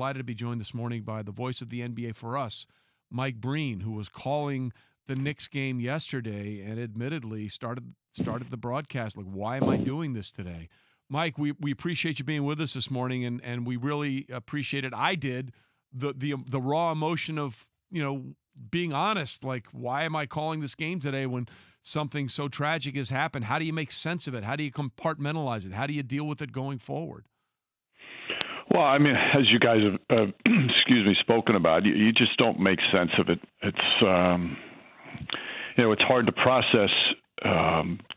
delighted to be joined this morning by the voice of the NBA for us, Mike Breen, who was calling the Knicks game yesterday and admittedly started the broadcast like, why am I doing this today? Mike, we appreciate you being with us this morning, and we really appreciate it. I did the raw emotion of, being honest, like, why am I calling this game today when something so tragic has happened? How do you make sense of it? How do you compartmentalize it? How do you deal with it going forward? Well, I mean, as you guys have, spoken about, you just don't make sense of it. It's, it's hard to process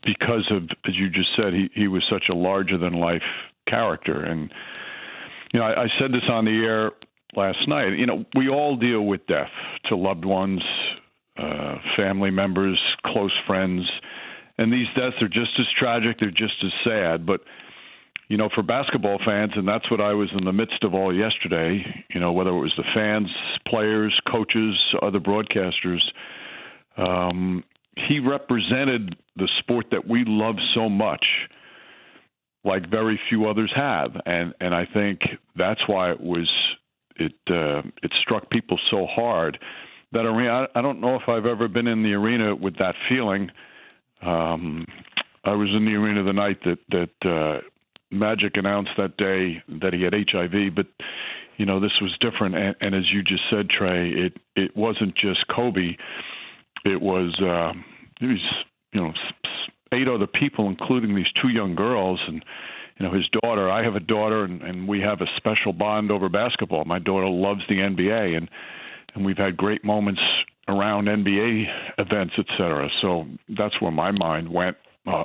because of, as you just said, he was such a larger-than-life character. And, I said this on the air last night. We all deal with death to loved ones, family members, close friends. And these deaths are just as tragic. They're just as sad. But for basketball fans, and that's what I was in the midst of all yesterday, whether it was the fans, players, coaches, other broadcasters, he represented the sport that we love so much, like very few others have. And I think that's why it struck people so hard. That arena, I don't know if I've ever been in the arena with that feeling. I was in the arena the night that Magic announced that day that he had HIV, but this was different. And as you just said, Trey, it wasn't just Kobe. It was 8 other people, including these 2 young girls, and his daughter. I have a daughter, and we have a special bond over basketball. My daughter loves the NBA, and we've had great moments around NBA events, et cetera. So that's where my mind went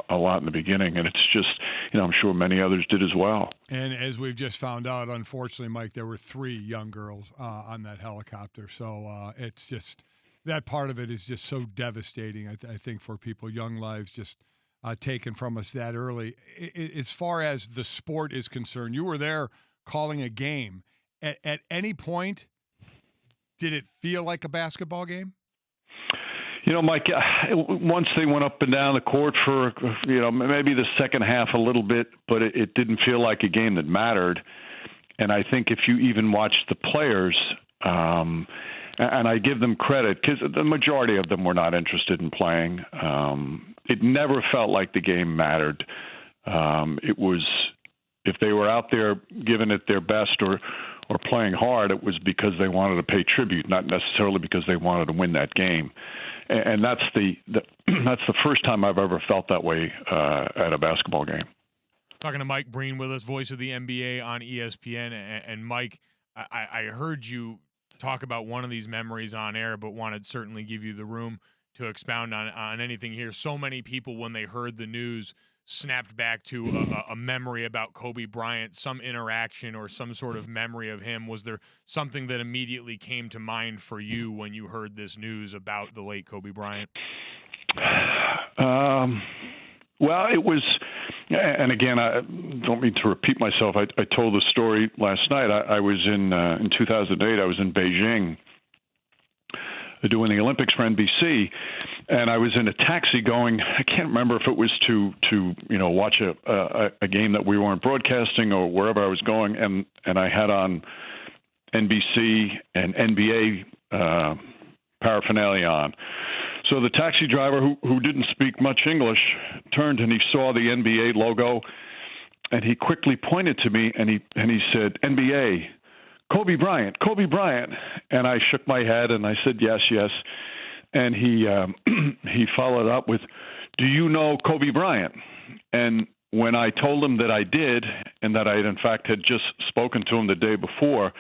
a lot in the beginning, and it's just, I'm sure many others did as well. And as we've just found out, unfortunately, Mike, there were 3 young girls on that helicopter. So it's just, that part of it is just so devastating, I think, for people, young lives just taken from us that early. As far as the sport is concerned, you were there calling a game. At any point, did it feel like a basketball game? Mike, once they went up and down the court for, maybe the second half a little bit, but it didn't feel like a game that mattered. And I think if you even watched the players, and I give them credit because the majority of them were not interested in playing. It never felt like the game mattered. It was, if they were out there giving it their best or playing hard, it was because they wanted to pay tribute, not necessarily because they wanted to win that game. And that's that's the first time I've ever felt that way at a basketball game. Talking to Mike Breen with us, voice of the NBA on ESPN. And Mike, I heard you talk about one of these memories on air, but wanted to certainly give you the room to expound on anything here. So many people, when they heard the news, snapped back to a memory about Kobe Bryant, some interaction or some sort of memory of him. Was there something that immediately came to mind for you when you heard this news about the late Kobe Bryant? Well, it was, and again, I don't mean to repeat myself. I told the story last night. I was in 2008, I was in Beijing doing the Olympics for NBC, and I was in a taxi going, I can't remember if it was to watch a game that we weren't broadcasting or wherever I was going, and I had on NBC and NBA paraphernalia on. So the taxi driver, who didn't speak much English, turned and he saw the NBA logo, and he quickly pointed to me and he said, NBA, Kobe Bryant. And I shook my head and I said, yes. And he followed up with, do you know Kobe Bryant? And when I told him that I did, and that I, in fact, had just spoken to him the day before,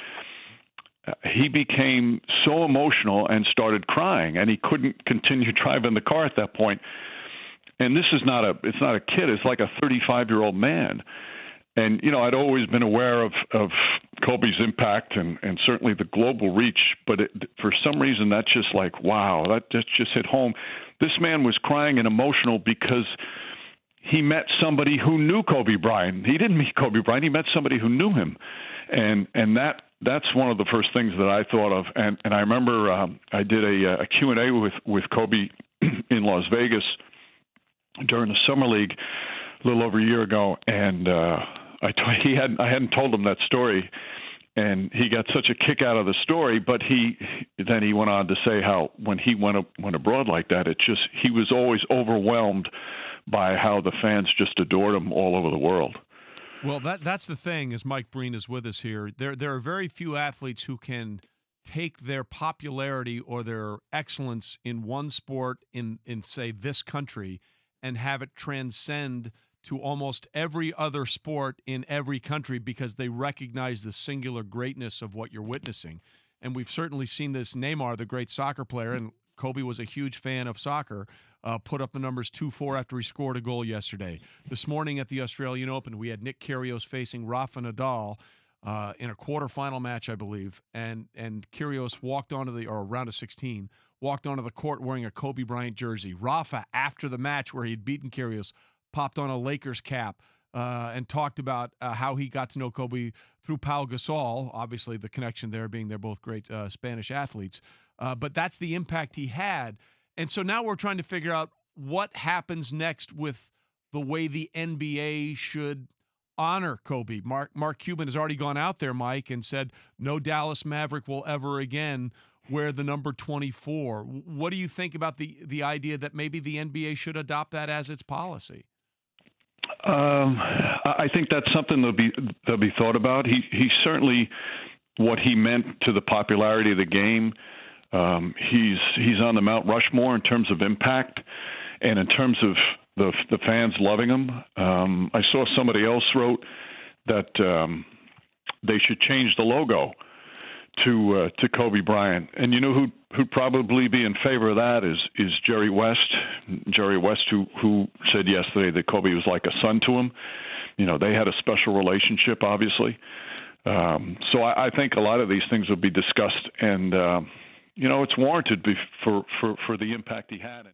he became so emotional and started crying, and he couldn't continue driving the car at that point. And this is it's not a kid. It's like a 35-year-old man. And, I'd always been aware of Kobe's impact and certainly the global reach, but for some reason that's just like, wow, that just hit home. This man was crying and emotional because he met somebody who knew Kobe Bryant. He didn't meet Kobe Bryant. He met somebody who knew him. And that's one of the first things that I thought of. And I remember I did a Q&A with Kobe in Las Vegas during the Summer League a little over a year ago, and I hadn't told him that story, And he got such a kick out of the story, but then he went on to say how when he went abroad like that, he was always overwhelmed by how the fans just adored him all over the world. Well, that's the thing. As Mike Breen is with us here, there are very few athletes who can take their popularity or their excellence in one sport in say this country and have it transcend to almost every other sport in every country because they recognize the singular greatness of what you're witnessing. And we've certainly seen this. Neymar, the great soccer player, and Kobe was a huge fan of soccer, put up the numbers 2-4 after he scored a goal yesterday. This morning at the Australian Open, we had Nick Kyrgios facing Rafa Nadal in a quarterfinal match, I believe. And Kyrgios walked onto or round of 16, walked onto the court wearing a Kobe Bryant jersey. Rafa, after the match where he'd beaten Kyrgios, popped on a Lakers cap and talked about how he got to know Kobe through Pau Gasol, obviously the connection there being they're both great Spanish athletes. But that's the impact he had. And so now we're trying to figure out what happens next with the way the NBA should honor Kobe. Mark Cuban has already gone out there, Mike, and said no Dallas Maverick will ever again wear the number 24. What do you think about the idea that maybe the NBA should adopt that as its policy? I think that's something that'll be thought about. He certainly, what he meant to the popularity of the game, he's on the Mount Rushmore in terms of impact, and in terms of the fans loving him. I saw somebody else wrote that they should change the logo to Kobe Bryant, and you know who'd probably be in favor of that is Jerry West. Jerry West, who said yesterday that Kobe was like a son to him. You know, they had a special relationship, obviously. So I think a lot of these things will be discussed, and you know, it's warranted for the impact he had.